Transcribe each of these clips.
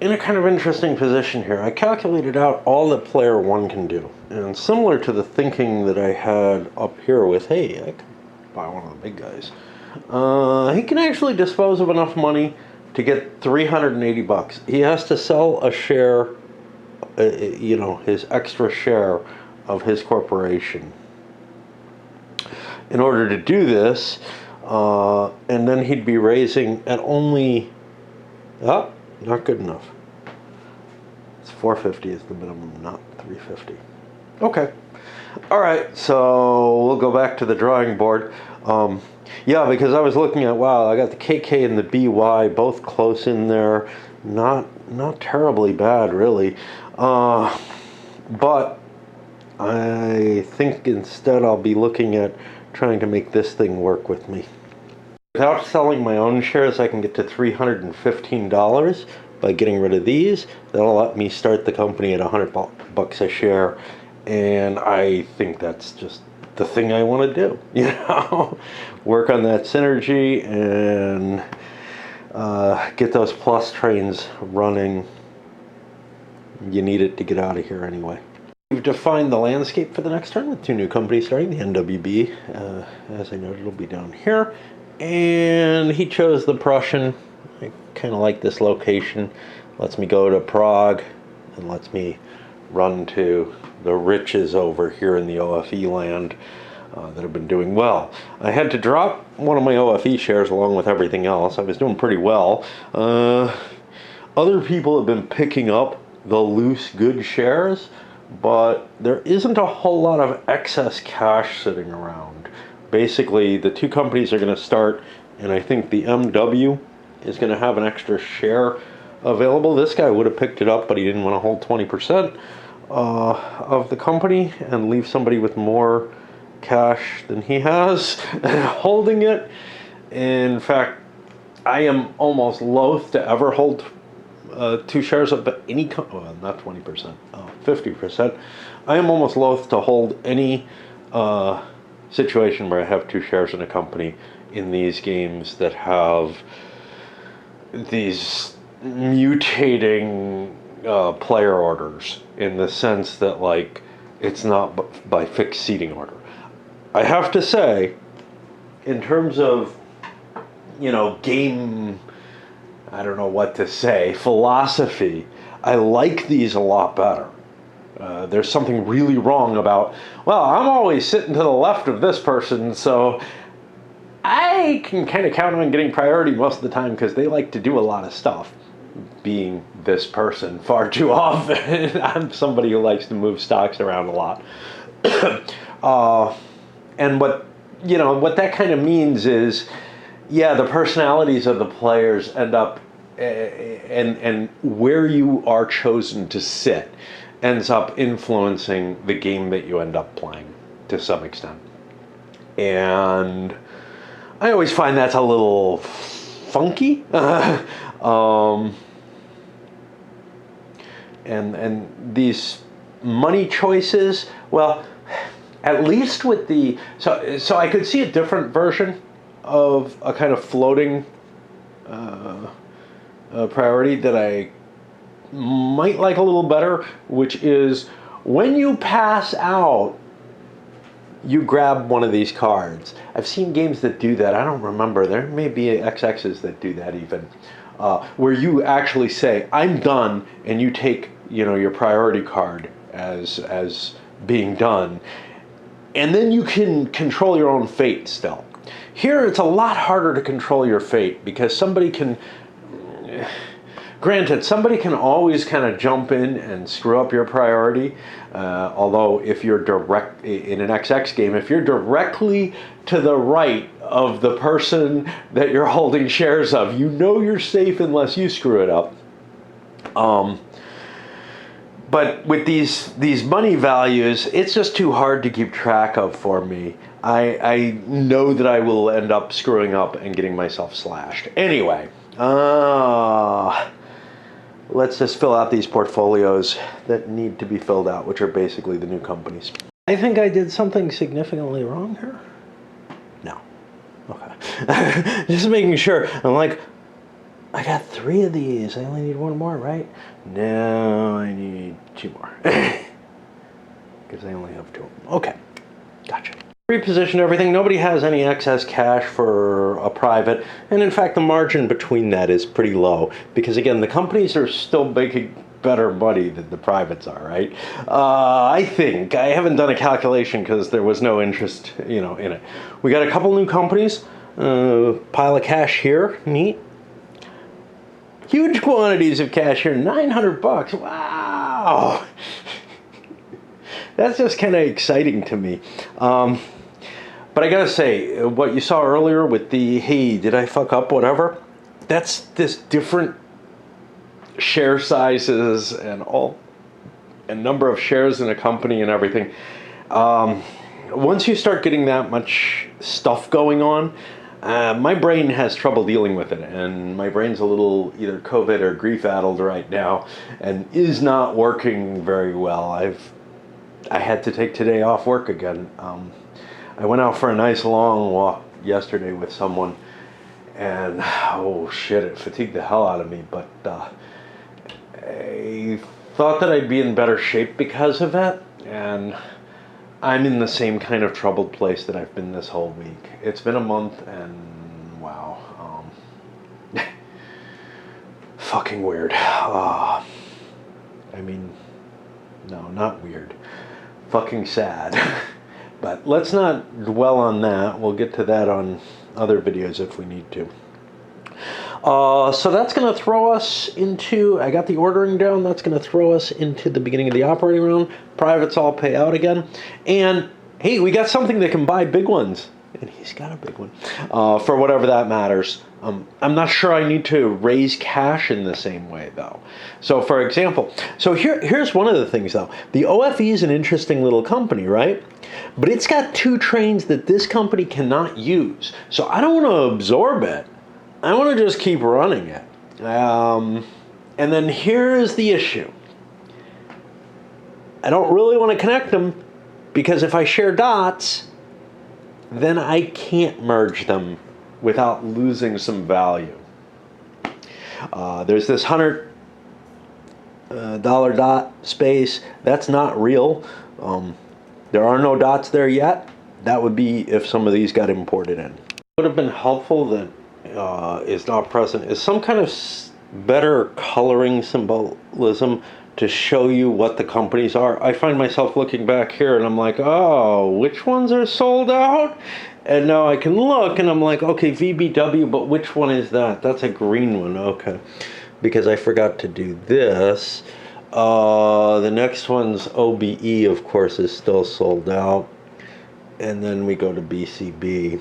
in a kind of interesting position here. I calculated out all that player one can do. And similar to the thinking that I had up here with, hey, I could buy one of the big guys. He can actually dispose of enough money to get 380 bucks. He has to sell a share, his extra share of his corporation. In order to do this, and then he'd be raising at only, not good enough. It's 450 is the minimum, not 350. Okay. All right, so we'll go back to the drawing board. Yeah, because I was looking at, wow, I got the KK and the BY both close in there. Not terribly bad, really. But I think instead I'll be looking at trying to make this thing work with me. Without selling my own shares, I can get to $315 by getting rid of these. That'll let me start the company at $100 a share, and I think that's just the thing I want to do. Work on that synergy and get those plus trains running. You need it to get out of here anyway. We've defined the landscape for the next turn with two new companies starting, the NWB, as I noted, it'll be down here. And he chose the Prussian. I kind of like this location. Lets me go to Prague and lets me run to the riches over here in the OFE land that have been doing well. I had to drop one of my OFE shares along with everything else. I was doing pretty well. Other people have been picking up the loose good shares, but there isn't a whole lot of excess cash sitting around. Basically, the two companies are going to start, and I think the MW is going to have an extra share available. This guy would have picked it up, but he didn't want to hold 20% of the company and leave somebody with more cash than he has holding it. In fact, I am almost loath to ever hold 2 shares of any company, well, not 20%, 50%. I am almost loath to hold any situation where I have 2 shares in a company in these games that have these mutating player orders, in the sense that, like, it's not by fixed seating order. I have to say, in terms of, game, I don't know what to say, philosophy, I like these a lot better. There's something really wrong about, well, I'm always sitting to the left of this person, so I can kind of count on getting priority most of the time because they like to do a lot of stuff. Being this person far too often. I'm somebody who likes to move stocks around a lot. And what that kind of means is, yeah, the personalities of the players end up, and where you are chosen to sit ends up influencing the game that you end up playing to some extent. And I always find that's a little funky. And these money choices, well, at least with the, so I could see a different version of a kind of floating priority that I might like a little better, which is when you pass out, you grab one of these cards. I've seen games that do that. I don't remember. There may be XXs that do that even, where you actually say, I'm done, and you take, your priority card as being done. And then you can control your own fate still. Here, it's a lot harder to control your fate because somebody can, granted, somebody can always kind of jump in and screw up your priority. Although if you're direct in an XX game, if you're directly to the right of the person that you're holding shares of, you're safe unless you screw it up. But with these money values, it's just too hard to keep track of for me. I know that I will end up screwing up and getting myself slashed. Anyway, let's just fill out these portfolios that need to be filled out, which are basically the new companies. I think I did something significantly wrong here. No. Okay. Just making sure. I'm like, I got 3 of these. I only need 1 more, right? No, I need 2 more. Because I only have 2 of them. Okay, gotcha. Repositioned everything. Nobody has any excess cash for a private. And in fact, the margin between that is pretty low. Because again, the companies are still making better money than the privates are, right? I think. I haven't done a calculation because there was no interest, in it. We got a couple new companies. Pile of cash here. Neat. Huge quantities of cash here. $900. Wow. That's just kind of exciting to me. But I gotta say, what you saw earlier with the, hey, did I fuck up, whatever, that's this different share sizes and number of shares in a company and everything. Once you start getting that much stuff going on, my brain has trouble dealing with it, and my brain's a little either COVID or grief-addled right now, and is not working very well. I had to take today off work again. I went out for a nice long walk yesterday with someone, and oh shit, it fatigued the hell out of me, but I thought that I'd be in better shape because of it, and I'm in the same kind of troubled place that I've been this whole week. It's been a month, and wow, fucking weird. I mean, no, not weird. Fucking sad. But let's not dwell on that. We'll get to that on other videos if we need to. So that's going to throw us into, I got the ordering down, that's going to throw us into the beginning of the operating round. Privates all pay out again. And hey, we got something that can buy big ones. And he's got a big one. For whatever that matters. I'm not sure I need to raise cash in the same way, though. So, for example, here's one of the things, though. The OFE is an interesting little company, right? But it's got 2 trains that this company cannot use. So I don't want to absorb it. I want to just keep running it. And then here's the issue. I don't really want to connect them, because if I share dots, then I can't merge them without losing some value. There's this $100 dot space. That's not real. There are no dots there yet. That would be if some of these got imported in. Would have been helpful that is not present is some kind of better coloring symbolism to show you what the companies are. I find myself looking back here and I'm like, oh, which ones are sold out? And now I can look and I'm like, okay, VBW, but which one is that? That's a green one, okay. Because I forgot to do this. The next one's OBE, of course, is still sold out. And then we go to BCB.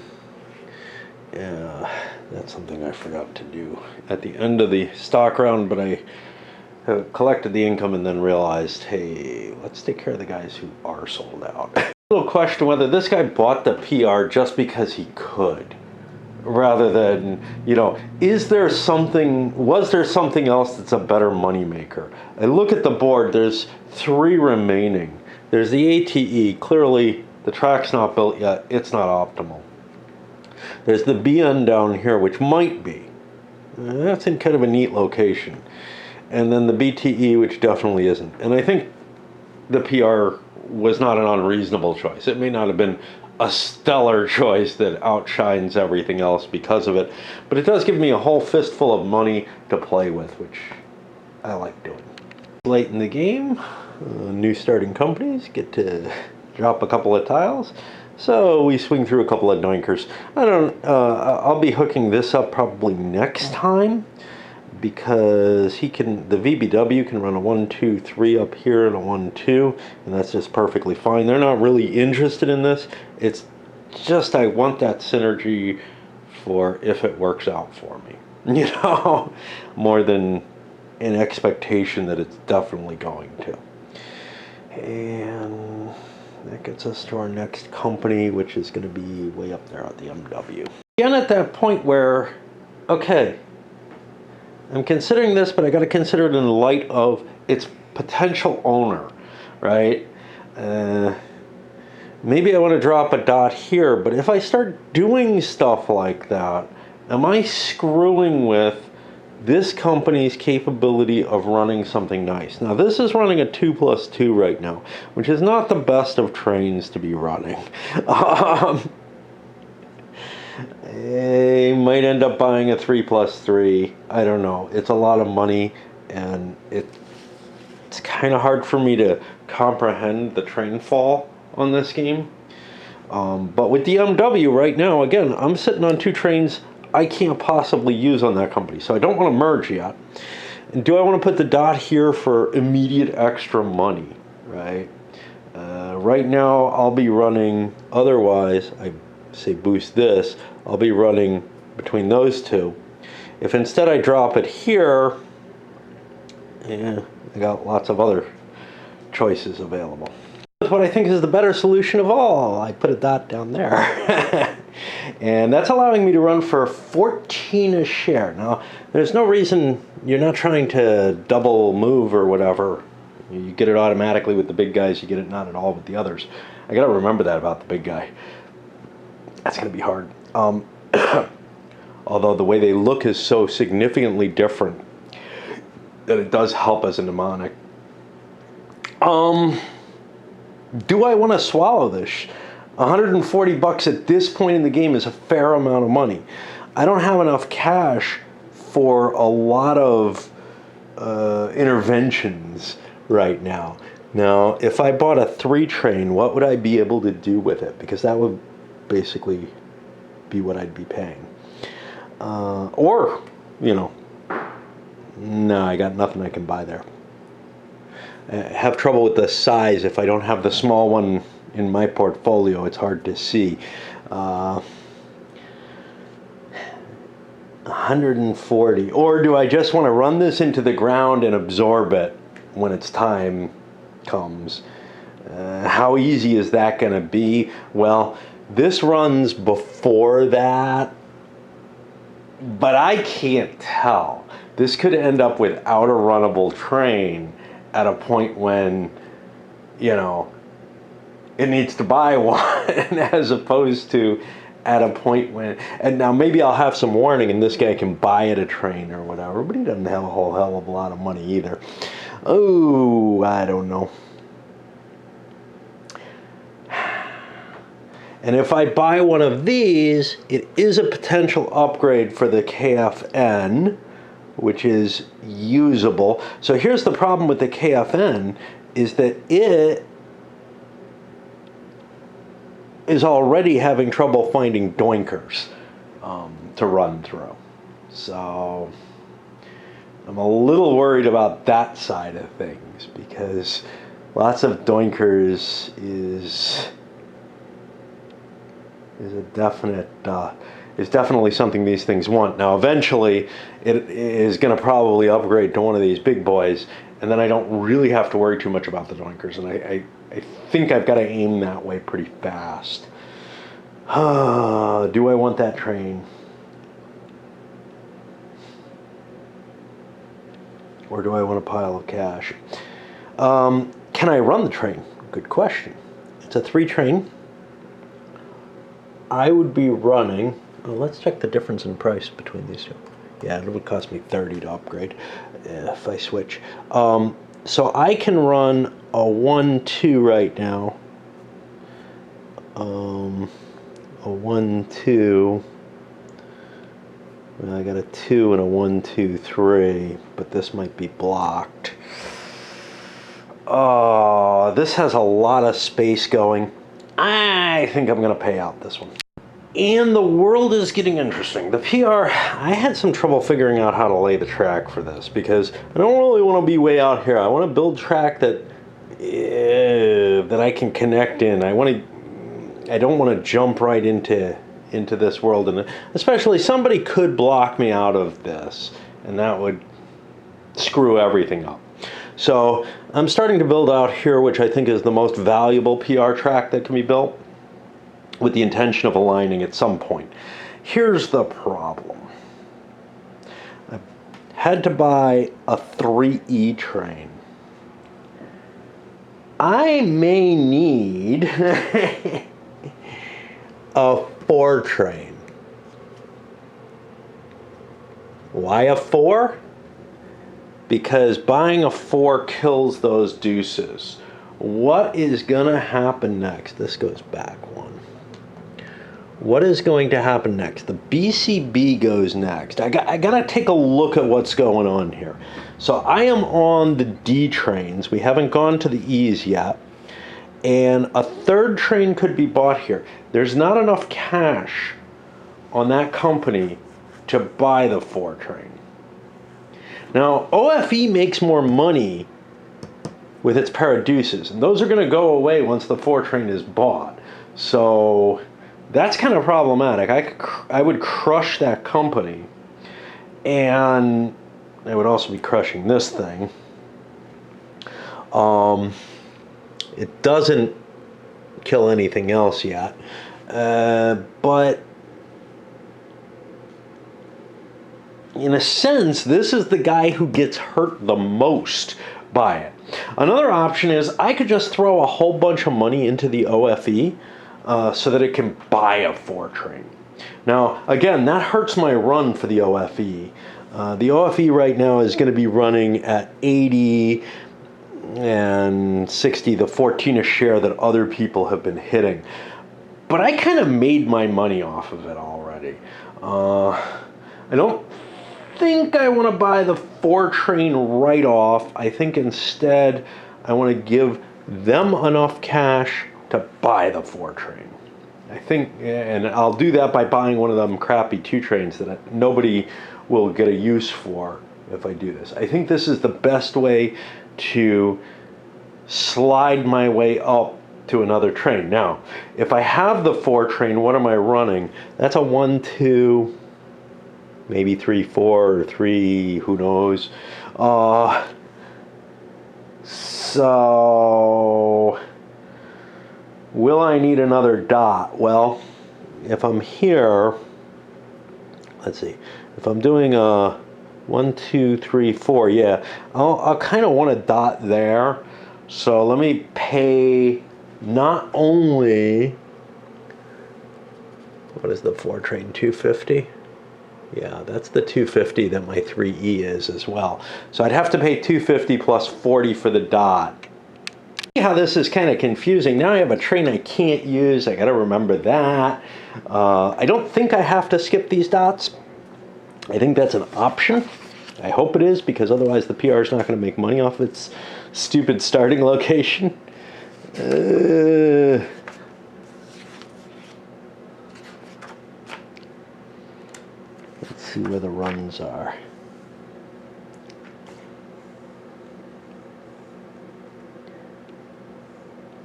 That's something I forgot to do at the end of the stock round, but I collected the income and then realized, hey, let's take care of the guys who are sold out. A little question whether this guy bought the PR just because he could, rather than, was there something else that's a better moneymaker? I look at the board, there's 3 remaining. There's the ATE, clearly the track's not built yet, it's not optimal. There's the BN down here, which might be. That's in kind of a neat location. And then the BTE, which definitely isn't. And I think the PR was not an unreasonable choice. It may not have been a stellar choice that outshines everything else because of it, but it does give me a whole fistful of money to play with, which I like doing. Late in the game, new starting companies get to drop a couple of tiles. So we swing through a couple of doinkers. I'll be hooking this up probably next time, because the VBW can run a 1, 2, 3 up here and a 1, 2, and that's just perfectly fine. They're not really interested in this. It's just I want that synergy for if it works out for me, more than an expectation that it's definitely going to. And that gets us to our next company, which is going to be way up there at the MW. Again, at that point where, okay, I'm considering this, but I got to consider it in light of its potential owner, right? Maybe I want to drop a dot here, but if I start doing stuff like that, am I screwing with this company's capability of running something nice. Now, this is running a 2+2 right now, which is not the best of trains to be running. I might end up buying a 3+3. I don't know. It's a lot of money, and it's kind of hard for me to comprehend the train fall on this game. But with the MW right now, again, I'm sitting on 2 trains I can't possibly use on that company, so I don't want to merge yet. And do I want to put the dot here for immediate extra money, right? Right now, I'll be running, otherwise, I say boost this, I'll be running between those two. If instead I drop it here, I got lots of other choices available. What I think is the better solution of all, I put a dot down there. And that's allowing me to run for 14 a share. Now, there's no reason, you're not trying to double move or whatever. You get it automatically with the big guys, you get it not at all with the others. I gotta remember that about the big guy. That's gonna be hard. Although the way they look is so significantly different that it does help as a mnemonic. Do I want to swallow this? 140 bucks at this point in the game is a fair amount of money. I don't have enough cash for a lot of interventions right now. Now, if I bought a 3 train, what would I be able to do with it? Because that would basically be what I'd be paying. Or, you know, no, I got nothing I can buy there. I have trouble with the size. If I don't have the small one in my portfolio, it's hard to see. 140. Or do I just want to run this into the ground and absorb it when its time comes? How easy is that going to be? Well, this runs before that, but I can't tell. This could end up without a runnable train at a point when, you know, it needs to buy one as opposed to at a point when, and now maybe I'll have some warning and this guy can buy it a train or whatever, but he doesn't have a whole hell of a lot of money either. Oh, I don't know. And if I buy one of these, it is a potential upgrade for the KFN, which is usable. So here's the problem with the KFN, is that it is already having trouble finding doinkers to run through. So I'm a little worried about that side of things, because lots of doinkers is definitely something these things want. Now eventually it is going to probably upgrade to one of these big boys, and then I don't really have to worry too much about the doinkers, and I think I've got to aim that way pretty fast. Do I want that train? Or do I want a pile of cash? Can I run the train? Good question. It's a 3 train. I would be running, let's check the difference in price between these two. Yeah, it would cost me $30 to upgrade if I switch. So I can run a 1-2 right now. A 1-2. Well, I got a 2 and a 1-2-3, but this might be blocked. This has a lot of space going. I think I'm going to pay out this one. And the world is getting interesting. The PR, I had some trouble figuring out how to lay the track for this, because I don't really want to be way out here. I want to build track that I can connect in. I don't want to jump right into this world, and especially somebody could block me out of this, and that would screw everything up. So I'm starting to build out here, which I think is the most valuable PR track that can be built, with the intention of aligning at some point. Here's the problem. I had to buy a 3E train. I may need a 4 train. Why a 4? Because buying a 4 kills those deuces. What is going to happen next? This goes back one. What is going to happen next? The BCB goes next. I got to take a look at what's going on here. So I am on the D trains. We haven't gone to the E's yet. And a third train could be bought here. There's not enough cash on that company to buy the 4 train. Now, OFE makes more money with its pair of deuces, and those are going to go away once the 4 train is bought. So that's kind of problematic. I would crush that company, and I would also be crushing this thing. It doesn't kill anything else yet, but in a sense, this is the guy who gets hurt the most by it. Another option is I could just throw a whole bunch of money into the OFE so that it can buy a 4 train. Now, again, that hurts my run for the OFE. The OFE right now is going to be running at 80 and 60, the 14 a share that other people have been hitting. But I kind of made my money off of it already. I don't think I want to buy the 4 train right off. I think instead I want to give them enough cash to buy the 4 train. I think, and I'll do that by buying one of them crappy 2 trains that nobody will get a use for if I do this. I think this is the best way to slide my way up to another train. Now, if I have the 4 train, what am I running? That's a 1, 2, maybe 3, 4, or 3, who knows. So, will I need another dot? Well, if I'm here, let's see, if I'm doing a 1, 2, 3, 4, yeah, I'll kind of want a dot there. So let me pay not only, what is the 4 train, 250? Yeah, that's the 250 that my 3E is as well. So I'd have to pay 250 plus 40 for the dot. See how this is kind of confusing. Now I have a train I can't use. I got to remember that. I don't think I have to skip these dots. I think that's an option. I hope it is, because otherwise the PR is not going to make money off its stupid starting location. Let's see where the runs are.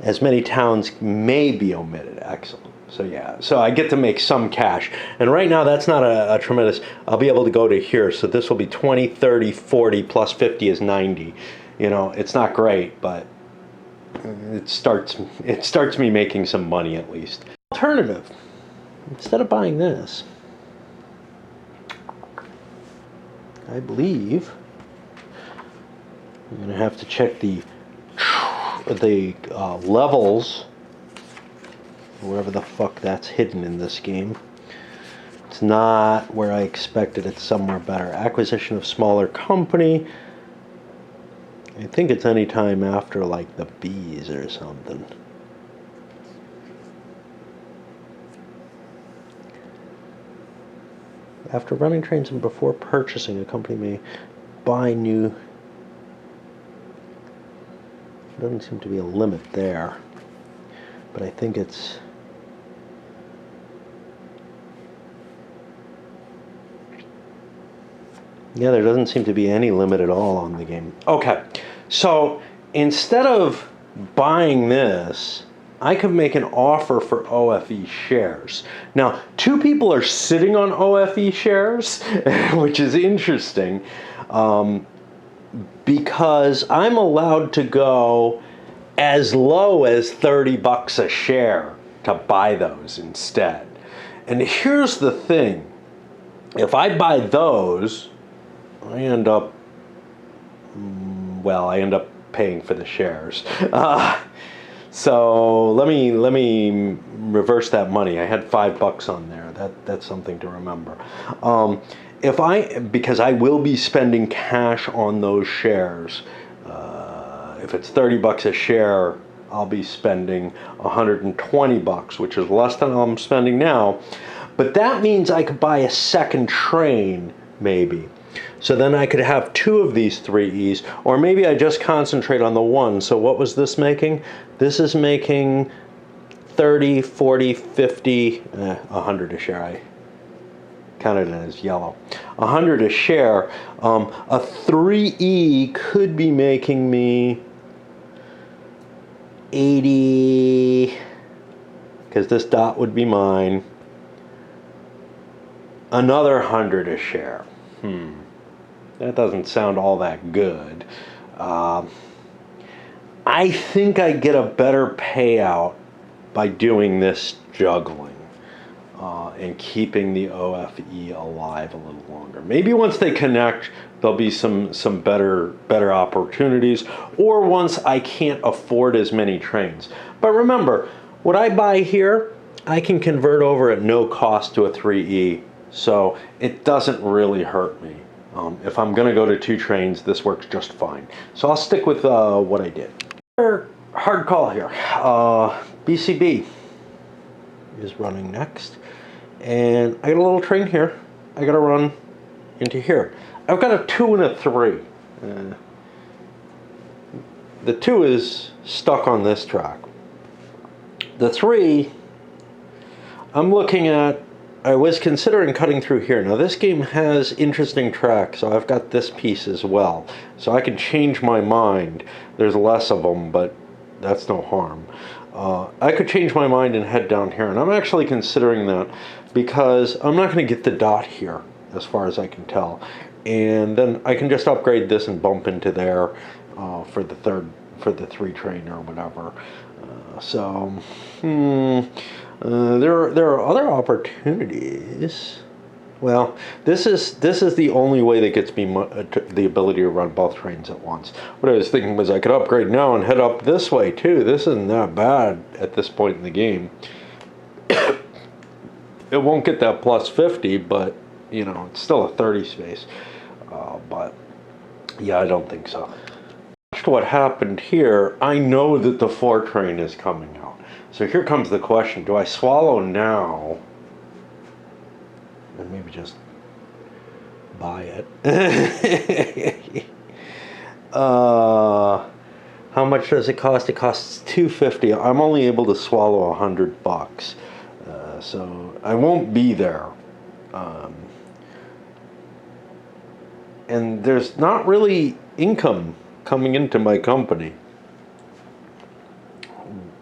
As many towns may be omitted. Excellent. So yeah, so I get to make some cash. And right now that's not a tremendous, I'll be able to go to here. So this will be 20, 30, 40, plus 50 is 90. You know, it's not great, but it starts me making some money at least. Alternative, instead of buying this, I believe I'm going to have to check the levels, wherever the fuck that's hidden in this game. It's not where I expected. It's somewhere better. Acquisition of smaller company. I think it's any time after like the B's or something. After running trains and before purchasing, a company may buy new. There doesn't seem to be a limit there, but I think it's yeah, there doesn't seem to be any limit at all on the game. Okay, so instead of buying this, I could make an offer for OFE shares. Now, 2 people are sitting on OFE shares, which is interesting, because I'm allowed to go as low as 30 bucks a share to buy those instead. And here's the thing. If I buy those, I end up paying for the shares. So let me reverse that money. I had $5 on there. That's something to remember. because I will be spending cash on those shares. If it's 30 bucks a share, I'll be spending 120 bucks, which is less than I'm spending now. But that means I could buy a second train, maybe. So then I could have 2 of these 3Es, or maybe I just concentrate on the one. So what was this making? This is making 30, 40, 50, 100 a share. I counted it as yellow. 100 a share. A 3E could be making me 80, because this dot would be mine. Another 100 a share. That doesn't sound all that good. I think I get a better payout by doing this juggling and keeping the OFE alive a little longer. Maybe once they connect, there'll be some better opportunities, or once I can't afford as many trains. But remember, what I buy here, I can convert over at no cost to a 3E, so it doesn't really hurt me. If I'm going to go to 2 trains, this works just fine. So I'll stick with what I did. Hard call here. BCB is running next. And I got a little train here. I got to run into here. I've got a 2 and a 3. The 2 is stuck on this track. The 3, I'm looking at, I was considering cutting through here. Now this game has interesting tracks, so I've got this piece as well. So I can change my mind. There's less of them, but that's no harm. I could change my mind and head down here, and I'm actually considering that because I'm not going to get the dot here, as far as I can tell. And then I can just upgrade this and bump into there for the 3 train or whatever. There are other opportunities. Well, this is the only way that gets me the ability to run both trains at once. What I was thinking was I could upgrade now and head up this way too. This isn't that bad at this point in the game. It won't get that plus 50, but you know, it's still a 30 space. But yeah, I don't think so. What happened here, I know that the 4 train is coming out. So here comes the question, do I swallow now and maybe just buy it? How much does it cost? It costs $2.50. I'm only able to swallow $100. So I won't be there. And there's not really income coming into my company.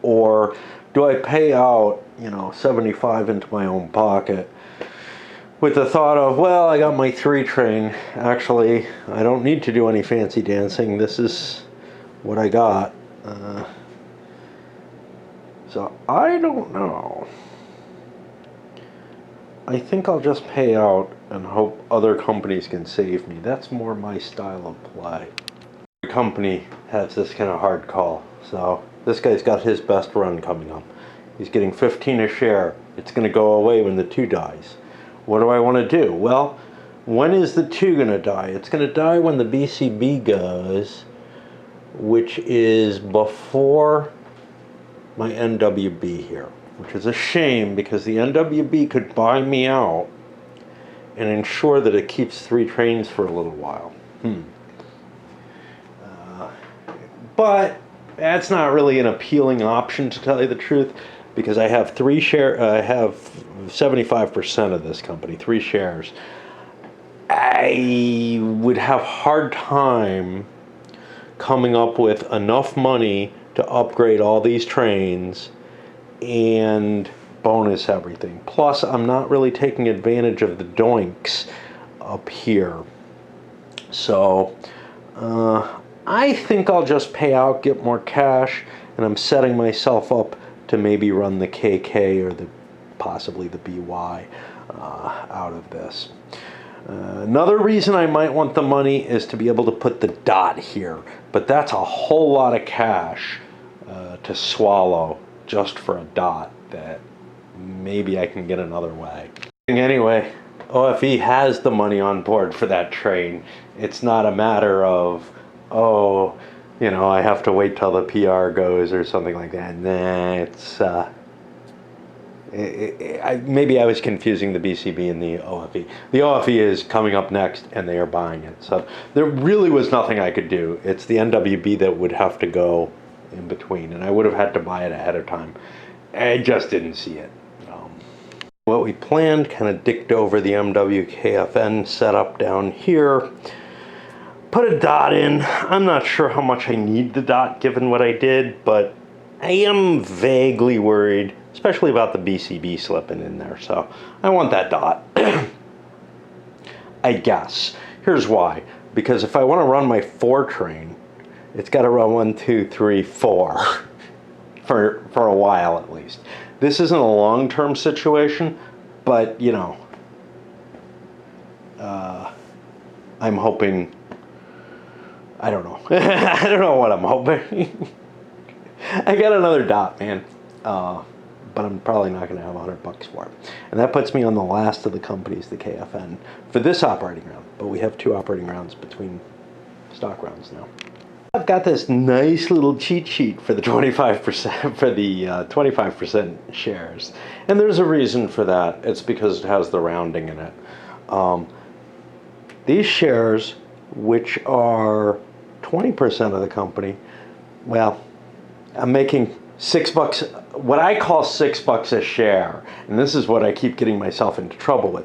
Or do I pay out, you know, 75 into my own pocket with the thought of, well, I got my 3 train. Actually, I don't need to do any fancy dancing. This is what I got. So I don't know. I think I'll just pay out and hope other companies can save me. That's more my style of play. Every company has this kind of hard call. So this guy's got his best run coming up. He's getting 15 a share. It's going to go away when the 2 dies. What do I want to do? Well, when is the 2 going to die? It's going to die when the BCB goes, which is before my NWB here, which is a shame because the NWB could buy me out and ensure that it keeps 3 trains for a little while. But that's not really an appealing option, to tell you the truth, because I have 3 share. I have 75% of this company, 3 shares. I would have a hard time coming up with enough money to upgrade all these trains and bonus everything. Plus, I'm not really taking advantage of the doinks up here. So, I think I'll just pay out, get more cash, and I'm setting myself up to maybe run the KK or possibly the BY out of this. Another reason I might want the money is to be able to put the dot here, but that's a whole lot of cash to swallow just for a dot that maybe I can get another way. Anyway, OFE has the money on board for that train. It's not a matter of, oh, I have to wait till the PR goes or something like that. Nah, it's maybe I was confusing the BCB and the OFE. The OFE is coming up next, and they are buying it. So there really was nothing I could do. It's the NWB that would have to go in between, and I would have had to buy it ahead of time. I just didn't see it. What we planned, kind of dicked over the MWKFN setup down here. Put a dot in. I'm not sure how much I need the dot given what I did, but I am vaguely worried, especially about the BCB slipping in there. So I want that dot. I guess. Here's why. Because if I want to run my 4 train, it's got to run 1, 2, 3, 4 for a while at least. This isn't a long-term situation, but I'm hoping. I don't know. I don't know what I'm hoping. I got another dot, man, but I'm probably not going to have $100 for it. And that puts me on the last of the companies, the KFN, for this operating round. But we have 2 operating rounds between stock rounds now. I've got this nice little cheat sheet for the 25% for the 25% shares, and there's a reason for that. It's because it has the rounding in it. These shares, which are 20% of the company, well, I'm making $6, what I call $6 a share, and this is what I keep getting myself into trouble with.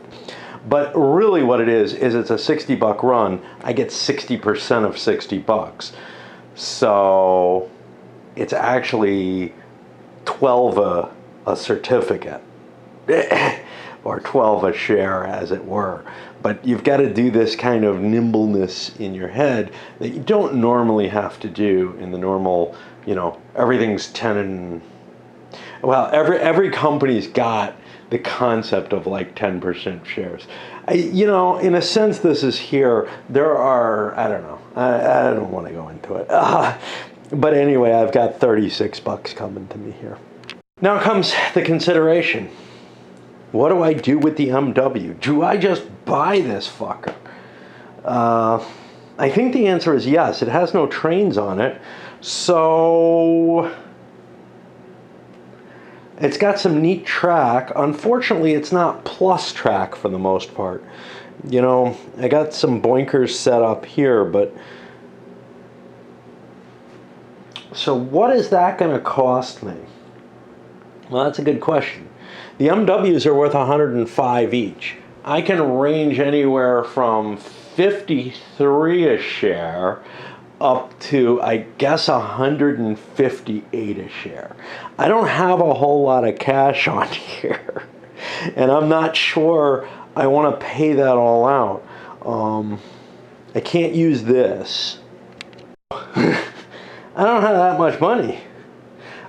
But really what it is it's a $60 run. I get 60% of $60. So it's actually 12 a certificate, or 12 a share, as it were. But you've got to do this kind of nimbleness in your head that you don't normally have to do in the normal, everything's 10 and, well, every company's got the concept of like 10% shares. In a sense, this is here. There are, I don't know. I don't want to go into it. But anyway, I've got $36 coming to me here. Now comes the consideration. What do I do with the MW? Do I just buy this fucker? I think the answer is yes. It has no trains on it. So it's got some neat track. Unfortunately, it's not plus track for the most part. I got some boinkers set up here, but so what is that going to cost me? Well, that's a good question. The MWs are worth 105 each. I can range anywhere from 53 a share up to, I guess, 158 a share. I don't have a whole lot of cash on here, and I'm not sure I want to pay that all out. I can't use this. I don't have that much money.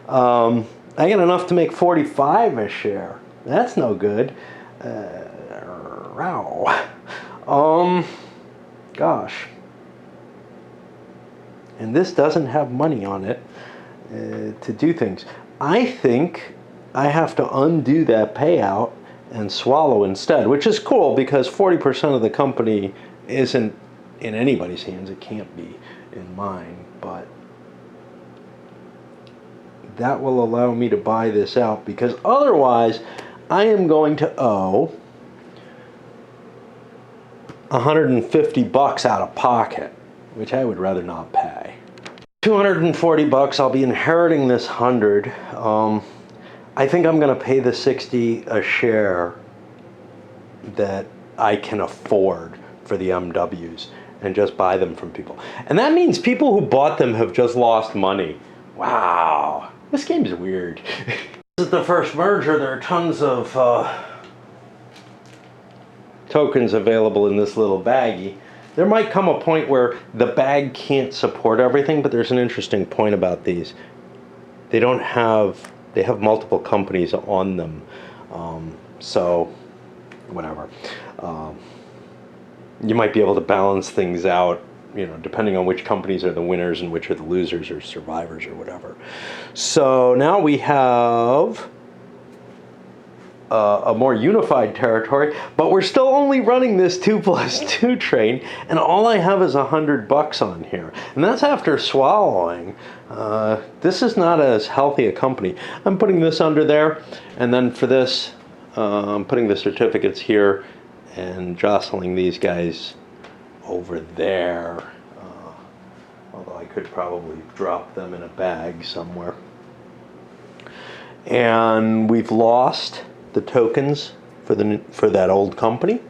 I got enough to make 45 a share. That's no good. Gosh. And this doesn't have money on it to do things. I think I have to undo that payout and swallow instead, which is cool because 40% of the company isn't in anybody's hands. It can't be in mine, but that will allow me to buy this out, because otherwise I am going to owe $150 out of pocket, which I would rather not pay. $240, I'll be inheriting this 100. I think I'm going to pay the 60 a share that I can afford for the MWs and just buy them from people. And that means people who bought them have just lost money. Wow, this game's weird. This is the first merger. There are tons of tokens available in this little baggie. There might come a point where the bag can't support everything, but there's an interesting point about these. They have multiple companies on them. So, whatever. You might be able to balance things out, depending on which companies are the winners and which are the losers or survivors or whatever. So now we have a more unified territory, but we're still only running this 2+2 train, and all I have is $100 on here, and that's after swallowing. This is not as healthy a company. I'm putting this under there, and then for this, I'm putting the certificates here and jostling these guys over there. Although I could probably drop them in a bag somewhere. And we've lost the tokens for that old company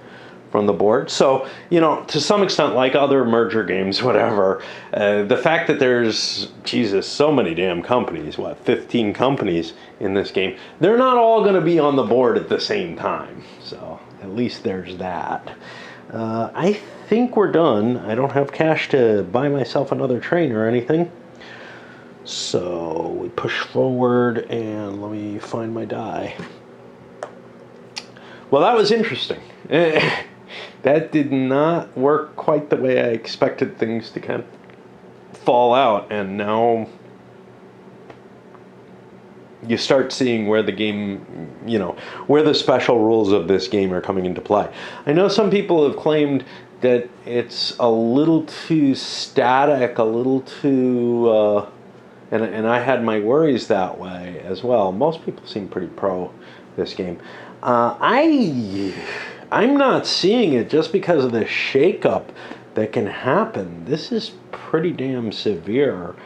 from the board. So, you know, to some extent, like other merger games, whatever, the fact that there's, Jesus, so many damn companies, 15 companies in this game, they're not all going to be on the board at the same time. So at least there's that. I think we're done. I don't have cash to buy myself another train or anything. So we push forward, and let me find my die. Well, that was interesting. That did not work quite the way I expected things to kind of fall out, and now you start seeing where the game, you know, where the special rules of this game are coming into play. I know some people have claimed that it's a little too static, a little too... And I had my worries that way as well. Most people seem pretty pro this game. I'm not seeing it just because of the shakeup that can happen. This is pretty damn severe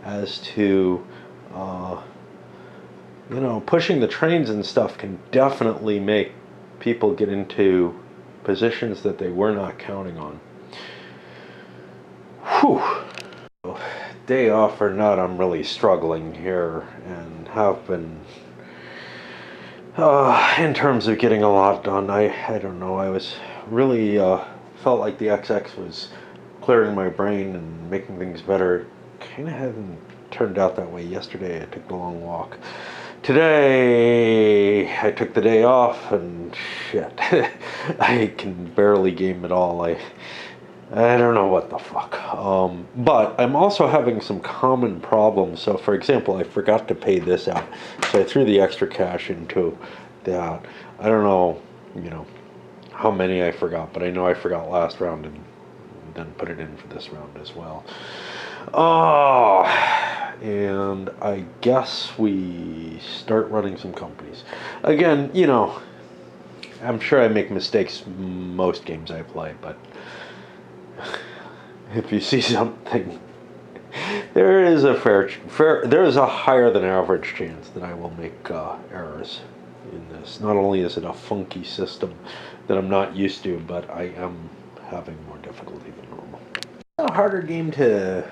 as to, you know, pushing the trains and stuff can definitely make people get into positions that they were not counting on. Whew. Day off or not, I'm really struggling here and have been in terms of getting a lot done. I don't know, I was really felt like the XX was clearing my brain and making things better. Kind of hadn't turned out that way. Yesterday I took the long walk. Today I took the day off, and shit, I can barely game at all. I don't know what the fuck. But I'm also having some common problems. So, for example, I forgot to pay this out. So I threw the extra cash into that. I don't know, you know, how many I forgot, but I know I forgot last round and then put it in for this round as well. Oh, and I guess we start running some companies. Again, you know, I'm sure I make mistakes most games I play, but if you see something, there is a there is a higher than average chance that I will make errors in this. Not only is it a funky system that I'm not used to, but I am having more difficulty than normal. A harder game to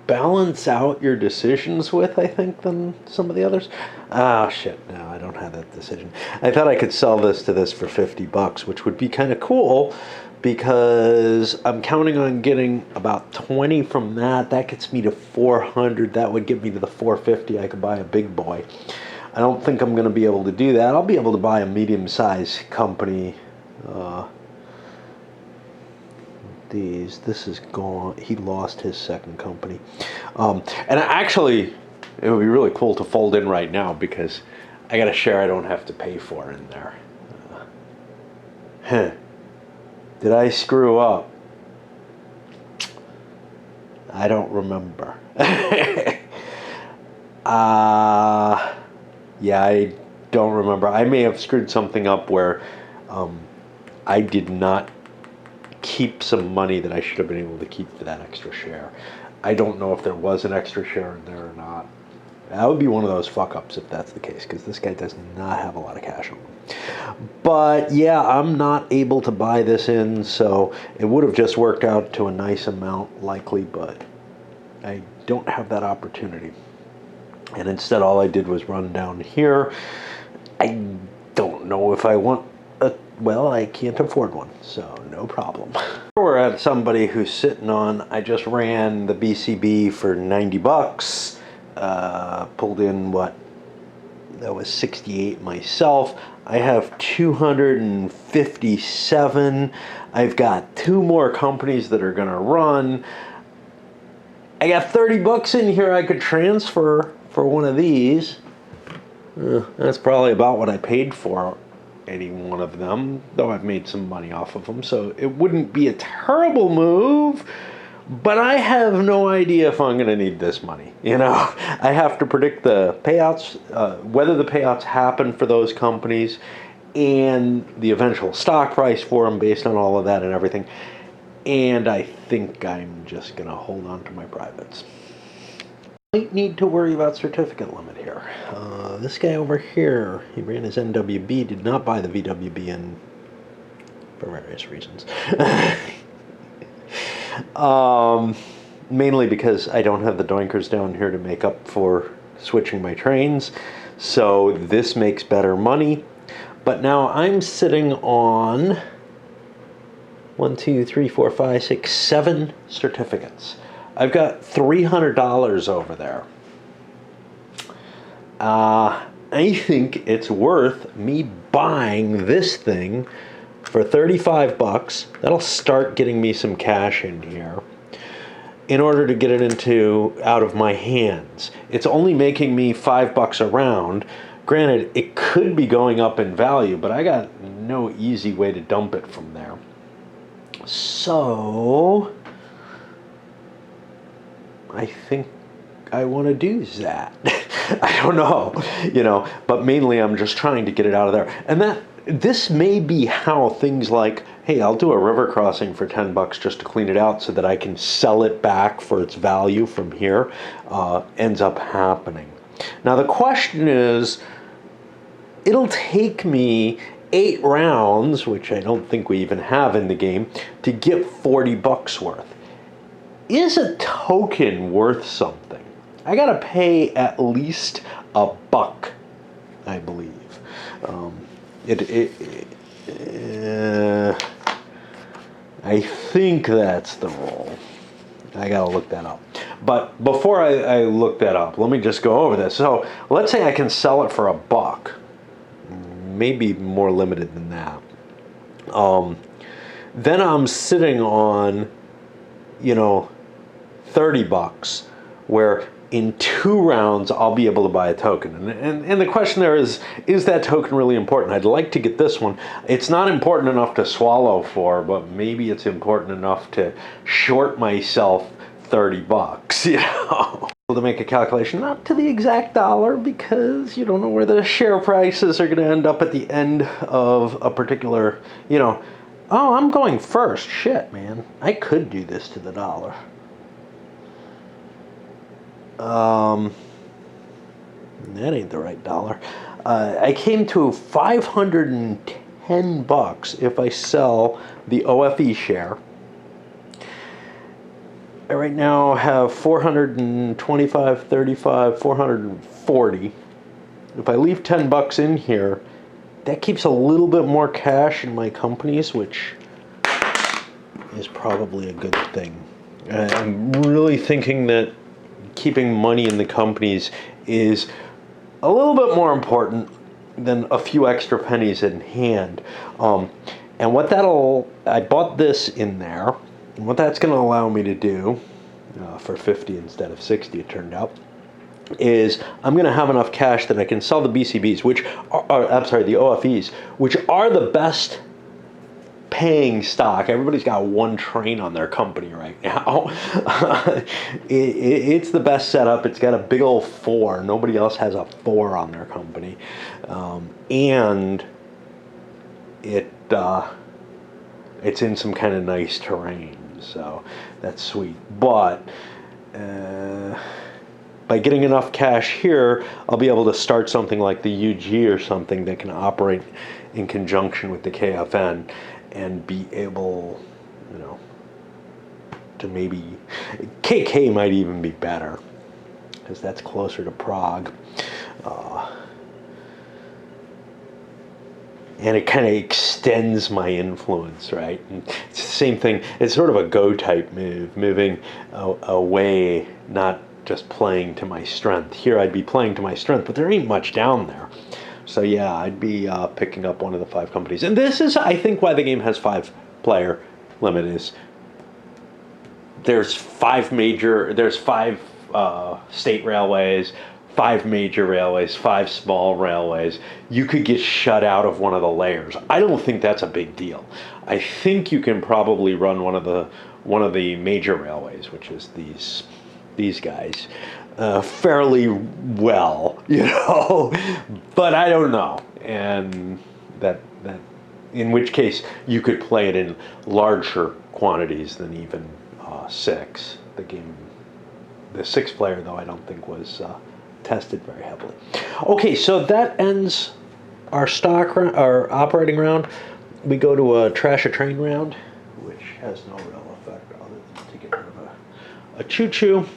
balance out your decisions with, I think, than some of the others. Ah, shit, no, I don't have that decision. I thought I could sell this to this for $50, which would be kind of cool, because I'm counting on getting about 20 from that. That gets me to 400. That would get me to the 450. I could buy a big boy. I don't think I'm going to be able to do that. I'll be able to buy a medium-sized company. This is gone. He lost his second company. And actually, it would be really cool to fold in right now, because I got a share I don't have to pay for in there. Did I screw up? I don't remember. Yeah, I don't remember. I may have screwed something up where I did not keep some money that I should have been able to keep for that extra share. I don't know if there was an extra share in there or not. That would be one of those fuck-ups if that's the case, because this guy does not have a lot of cash on him. But yeah, I'm not able to buy this in, so it would have just worked out to a nice amount, likely, but I don't have that opportunity. And instead, all I did was run down here. I don't know if I want a... Well, I can't afford one, so no problem. We're at somebody who's sitting on... I just ran the BCB for $90. Pulled in, what? That was 68 myself. I have 257. I've got 2 more companies that are going to run. I got $30 in here I could transfer for one of these. That's probably about what I paid for any one of them, though I've made some money off of them, so it wouldn't be a terrible move. But I have no idea if I'm going to need this money. I have to predict the payouts, whether the payouts happen for those companies, and the eventual stock price for them based on all of that and everything. And I think I'm just going to hold on to my privates. Might need to worry about certificate limit here. This guy over here, he ran his NWB, did not buy the VWB in for various reasons. Mainly because I don't have the doinkers down here to make up for switching my trains. So this makes better money. But now I'm sitting on 1, 2, 3, 4, 5, 6, 7 certificates. I've got $300 over there. I think it's worth me buying this thing for 35 bucks. That'll start getting me some cash in here in order to get it out of my hands. It's only making me $5 a round. Granted, it could be going up in value, but I got no easy way to dump it from there. So I think I want to do that. I don't know, but mainly I'm just trying to get it out of there. And this may be how things like, hey, I'll do a river crossing for 10 bucks just to clean it out so that I can sell it back for its value from here, ends up happening. Now the question is, it'll take me 8 rounds, which I don't think we even have in the game, to get 40 bucks worth. Is a token worth something? I gotta pay at least $1, I believe. I think that's the rule. I gotta look that up. But before I look that up, let me just go over this. So let's say I can sell it for $1, maybe more limited than that. Then I'm sitting on, 30 bucks, where in 2 rounds I'll be able to buy a token. And the question there is that token really important? I'd like to get this one. It's not important enough to swallow for, but maybe it's important enough to short myself 30 bucks, To make a calculation, not to the exact dollar, because you don't know where the share prices are going to end up at the end of a particular, oh, I'm going first. Shit, man. I could do this to the dollar. That ain't the right dollar. I came to 510 bucks if I sell the OFE share. I right now have 425, 35, 440. If I leave 10 bucks in here, that keeps a little bit more cash in my companies, which is probably a good thing. I'm really thinking that keeping money in the companies is a little bit more important than a few extra pennies in hand. And what I bought this in there, and what that's going to allow me to do, for 50 instead of 60 it turned out, is I'm going to have enough cash that I can sell the BCBs, the OFEs, which are the best paying stock. Everybody's got one train on their company right now. It's the best setup. It's got a big old 4. Nobody else has a 4 on their company. And it's in some kind of nice terrain. So that's sweet. But by getting enough cash here, I'll be able to start something like the UG or something that can operate in conjunction with the KFN and be able, to maybe, KK might even be better, because that's closer to Prague. And it kind of extends my influence, right? And it's the same thing. It's sort of a go-type move, moving away, not just playing to my strength. Here I'd be playing to my strength, but there ain't much down there. So yeah, I'd be picking up one of the 5 companies. And this is, I think, why the game has 5-player limit is there's 5 state railways, 5 major railways, 5 small railways, you could get shut out of one of the layers. I don't think that's a big deal. I think you can probably run one of the major railways, which is these guys, fairly well, but I don't know. And that in which case you could play it in larger quantities than even 6. The 6 player, though, I don't think was tested very heavily. Okay, so that ends our our operating round. We go to a trash a train round, which has no real effect other than to get rid of a choo-choo.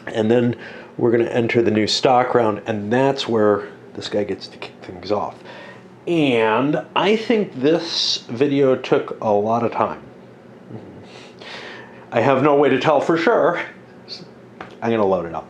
And then we're going to enter the new stock round, and that's where this guy gets to kick things off. And I think this video took a lot of time. I have no way to tell for sure. I'm going to load it up.